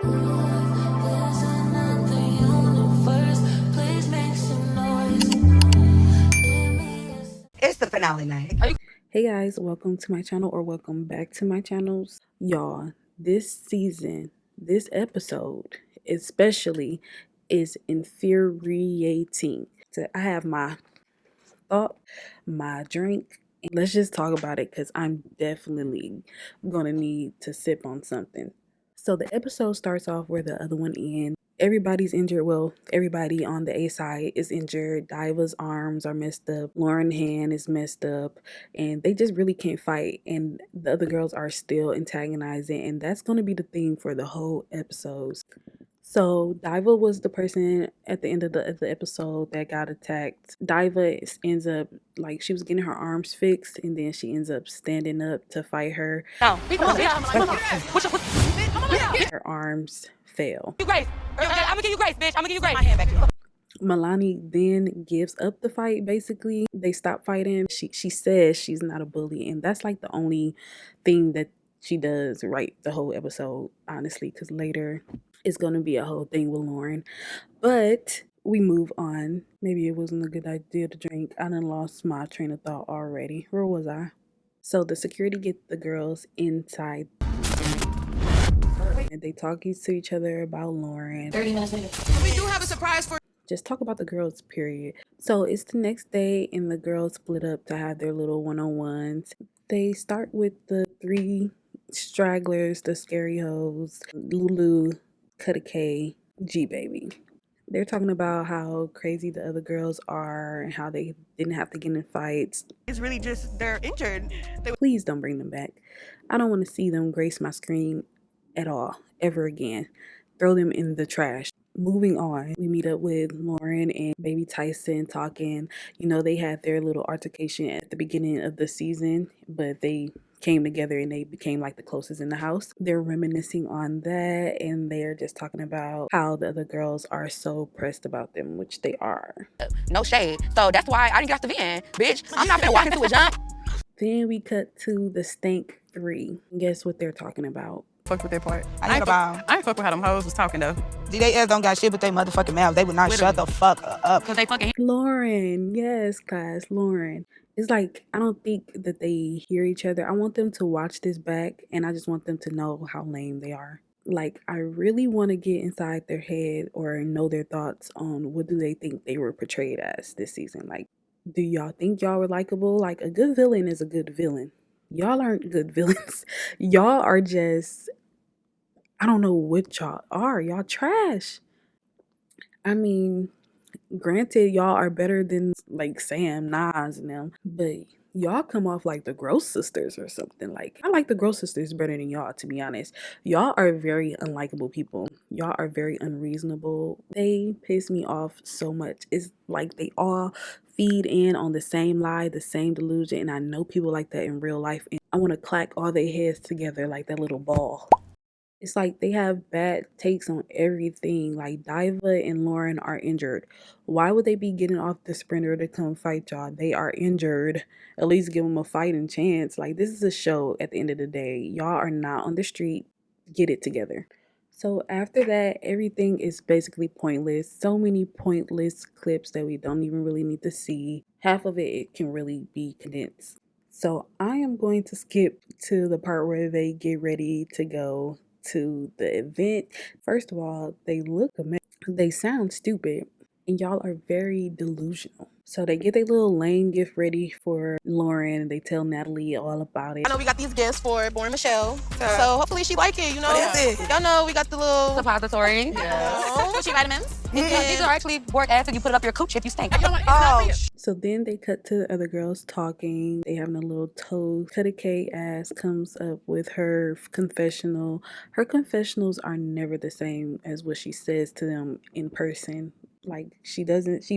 There's another universe. Please make some noise. Give me a It's the finale night. Hey guys, welcome to my channel or welcome back to my channels. Y'all, this season, this episode especially is infuriating. So I have my thought, my drink, and let's just talk about it because I'm definitely gonna need to sip on something. So the episode starts off where the other one ends. Everybody's injured. Well, everybody on the A side is injured. Diva's arms are messed up. Lauren's hand is messed up. And they just really can't fight. And the other girls are still antagonizing. And that's going to be the theme for the whole episode. So Diva was the person at the end of the episode that got attacked. Diva ends up like she was getting her arms fixed, and then she ends up standing up to fight her. No. Her arms fail. You grace. I'm gonna give you grace, bitch. I'm gonna give you grace. My hand back here. Milani then gives up the fight. Basically, they stop fighting. She says she's not a bully, and that's like the only thing that she does right the whole episode, honestly, because later it's gonna be a whole thing with Lauren. But we move on. Maybe it wasn't a good idea to drink. I done lost my train of thought already. Where was I? So the security get the girls inside. And they talk to each other about Lauren. 30 minutes later. We do have a surprise for Just talk about the girls, period. So it's the next day, and the girls split up to have their little one-on-ones. They start with the three stragglers, the scary hoes, Lulu, Cutta K, G Baby. They're talking about how crazy the other girls are and how they didn't have to get in fights. It's really just they're injured. Please don't bring them back. I don't want to see them grace my screen at all, ever again. Throw them in the trash. Moving on, we meet up with Lauren and Baby Tyson talking. You know, they had their little altercation at the beginning of the season, but they came together and they became like the closest in the house. They're reminiscing on that, and they're just talking about how the other girls are so pressed about them, which they are. No shade. So that's why I didn't get off the van, bitch. I'm not gonna walk into a jump. Then we cut to the Stank 3. Guess what they're talking about? Fucked with that part. I ain't about. I ain't fuck with how them hoes was talking though. They ass don't got shit with their motherfucking mouth. They would not shut the fuck up. Cause they fucking Lauren, yes, class, Lauren. It's like, I don't think that they hear each other. I want them to watch this back, and I just want them to know how lame they are. Like, I really want to get inside their head or know their thoughts on what do they think they were portrayed as this season. Like, do y'all think y'all were likable? Like, a good villain is a good villain. Y'all aren't good villains. Y'all are just, I don't know what y'all are. Y'all trash. I mean, granted, y'all are better than like Sam, Nas, and them, but y'all come off like the Gross Sisters or something. Like, I like the Gross Sisters better than y'all, to be honest. Y'all are very unlikable people. Y'all are very unreasonable. They piss me off so much. It's like they all feed in on the same lie, the same delusion, and I know people like that in real life, and I want to clack all their heads together like that little ball. It's like they have bad takes on everything. Like, Diva and Lauren are injured. Why would they be getting off the sprinter to come fight y'all? They are injured. At least give them a fighting chance. Like, this is a show at the end of the day. Y'all are not on the street. Get it together. So after that, everything is basically pointless. So many pointless clips that we don't even really need to see. Half of it can really be condensed. So I am going to skip to the part where they get ready to go to the event. First of all, they look amazing. They sound stupid, and y'all are very delusional. So they get their little lame gift ready for Lauren, and they tell Natalie all about it. I know we got these gifts for Born Michelle. So hopefully she like it, you know. What is it? Y'all know we got the little suppository. coochie vitamins. These are actually boric acid. You put it up your cooch if you stink. Oh, So then they cut to the other girls talking. They having a little toast. Cutta K ass comes up with her confessional. Her confessionals are never the same as what she says to them in person. Like, she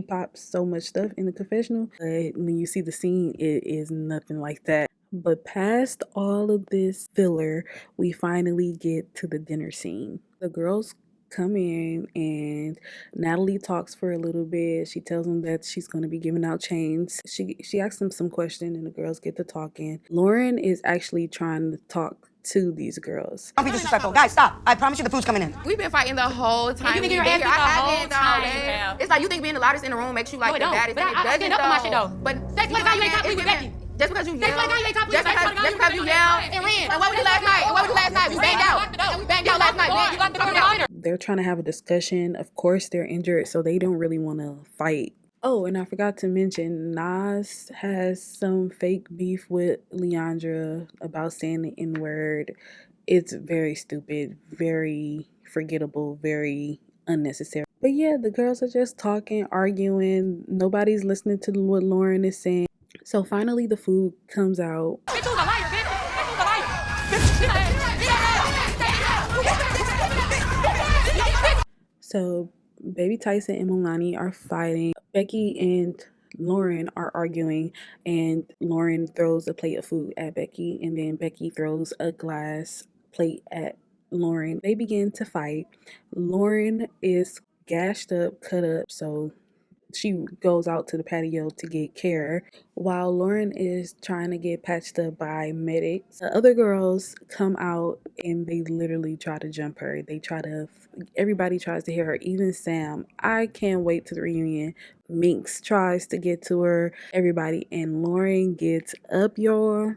pops so much stuff in the confessional, but when you see the scene, it is nothing like that. But past all of this filler, we finally get to the dinner scene. The girls come in and Natalie talks for a little bit. She tells them that she's going to be giving out chains. She asks them some questions and the girls get to talking. Lauren is actually trying to talk to these girls. Don't be disrespectful. Guys, stop. I promise you the food's coming in. We've been fighting the whole time. You think we've you're been here. asking the I whole haven't, time, though. fam. It's like you think being the loudest in the room makes you like No, it the don't. baddest. But and it I doesn't, stand up for my shit, though. But Sex for the guy, you ain't top three with Becky. just because you Sex yell, for the guy, you ain't top three. just because you yell. And Lynn. And what we do last night? And what we do last night? We banged out. We banged out last night. You locked the door behind her. They're trying to have a discussion. Of course, they're injured, so they don't really want to fight. Oh, and I forgot to mention, Nas has some fake beef with Leandra about saying the N-word. It's very stupid, very forgettable, very unnecessary. But yeah, the girls are just talking, arguing. Nobody's listening to what Lauren is saying. So finally, the food comes out. Bitch, who's a liar, bitch? Bitch, who's a liar? So Baby Tyson and Milani are fighting. Becky and Lauren are arguing, and Lauren throws a plate of food at Becky, and then Becky throws a glass plate at Lauren. They begin to fight. Lauren is gashed up, cut up, so she goes out to the patio to get care while Lauren is trying to get patched up by medics. The other girls come out and they literally try to jump her. Everybody tries to hit her, even Sam. I can't wait to the reunion. Minx tries to get to her, everybody, and Lauren gets up, y'all.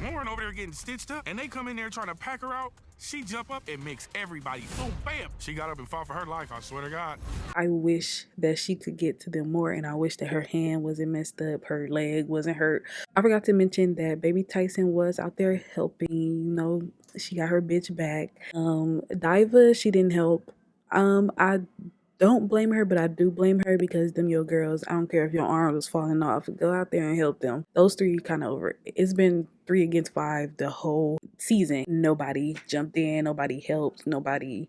Lauren over there getting stitched up, and they come in there trying to pack her out. She jump up and makes everybody boom, bam. She got up and fought for her life, I swear to God. I wish that she could get to them more, and I wish that her hand wasn't messed up, her leg wasn't hurt. I forgot to mention that Baby Tyson was out there helping, she got her bitch back. Diva, she didn't help. I don't blame her, but I do blame her because them your girls. I don't care if your arm was falling off. Go out there and help them. Those three kind of over. It's been 3 against 5 the whole season. Nobody jumped in. Nobody helped. Nobody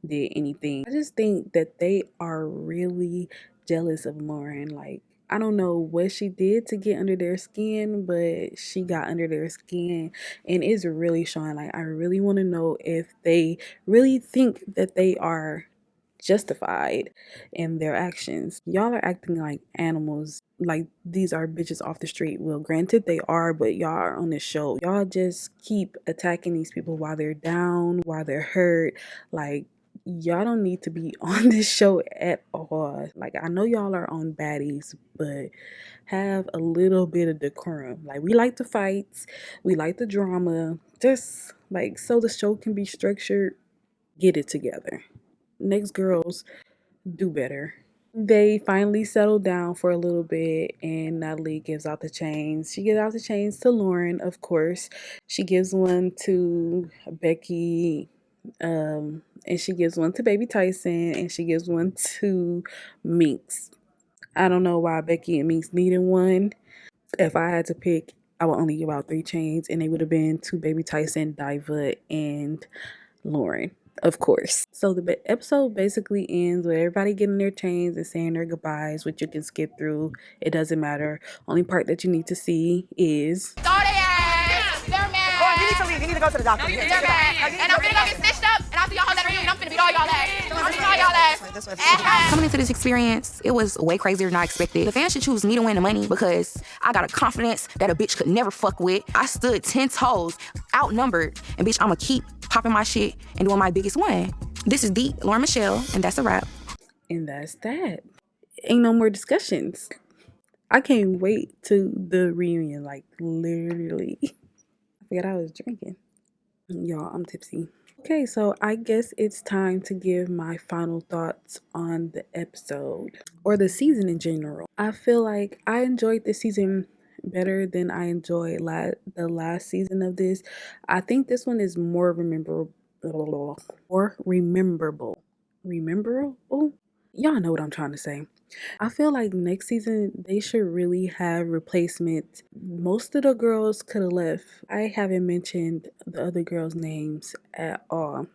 did anything. I just think that they are really jealous of Lauren. Like, I don't know what she did to get under their skin, but she got under their skin and it's really showing. Like, I really want to know if they really think that they are justified in their actions. Y'all are acting like animals, like these are bitches off the street. Well, granted they are, but y'all are on this show. Y'all just keep attacking these people while they're down, while they're hurt. Like, y'all don't need to be on this show at all. Like, I know y'all are on baddies, but have a little bit of decorum. Like, we like the fights, we like the drama, just like so the show can be structured. Get it together. Next girls, do better. They finally settle down for a little bit and Natalie gives out the chains. She gives out the chains to Lauren, of course. She gives one to Becky, and she gives one to Baby Tyson, and she gives one to Minx. I don't know why Becky and Minx needed one. If I had to pick, I would only give out 3 chains, and they would have been to Baby Tyson, Diva, and Lauren, of course. So the episode basically ends with everybody getting their chains and saying their goodbyes, which you can skip through. It doesn't matter. Only part that you need to see is They're mad. Oh, you need to leave. You need to go to the doctor. They're mad. And I'm finna go get stitched up, and I'll see y'all at the reunion. I'm finna beat all y'all ass. I'm beat all y'all ass. Coming into this experience, it was way crazier than I expected. The fans should choose me to win the money because I got a confidence that a bitch could never fuck with. I stood 10 toes, outnumbered, and bitch, I'ma keep popping my shit and doing my biggest one. This is the Lauren Michelle, and that's a wrap. and that's that. Ain't no more discussions. I can't wait to the reunion, like literally. I forgot I was drinking. Y'all, I'm tipsy. Okay, so I guess it's time to give my final thoughts on the episode or the season in general. I feel like I enjoyed this season better than I enjoyed the last season of this. I think this one is more rememberable. Rememberable? Y'all know what I'm trying to say. I feel like next season they should really have replacements. Most of the girls could have left. I haven't mentioned the other girls' names at all.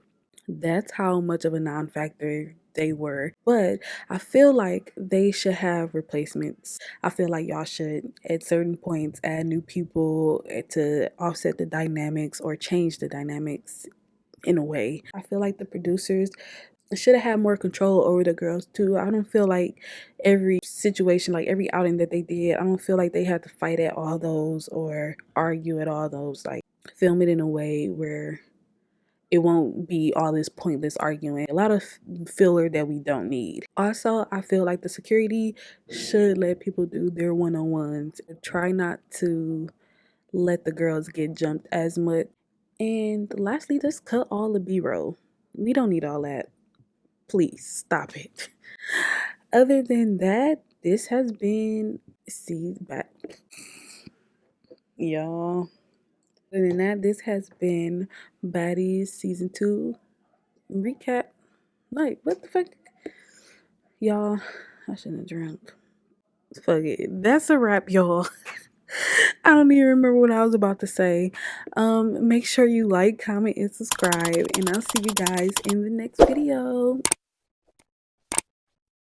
That's how much of a non-factor they were. But I feel like they should have replacements. I feel like y'all should at certain points add new people to offset the dynamics or change the dynamics in a way. I feel like the producers should have had more control over the girls too. I don't feel like every situation, like every outing that they did, I don't feel like they had to fight at all those or argue at all those. Like, film it in a way where it won't be all this pointless arguing. A lot of filler that we don't need. Also, I feel like the security should let people do their one-on-ones. Try not to let the girls get jumped as much. And lastly, just cut all the B-roll. We don't need all that. Please stop it. Other than that, this has been y'all. Other than that, this has been Baddies Season 2 recap. Like, what the fuck? Y'all, I shouldn't have drank. Fuck it. That's a wrap, y'all. I don't even remember what I was about to say. Make sure you like, comment, and subscribe. And I'll see you guys in the next video.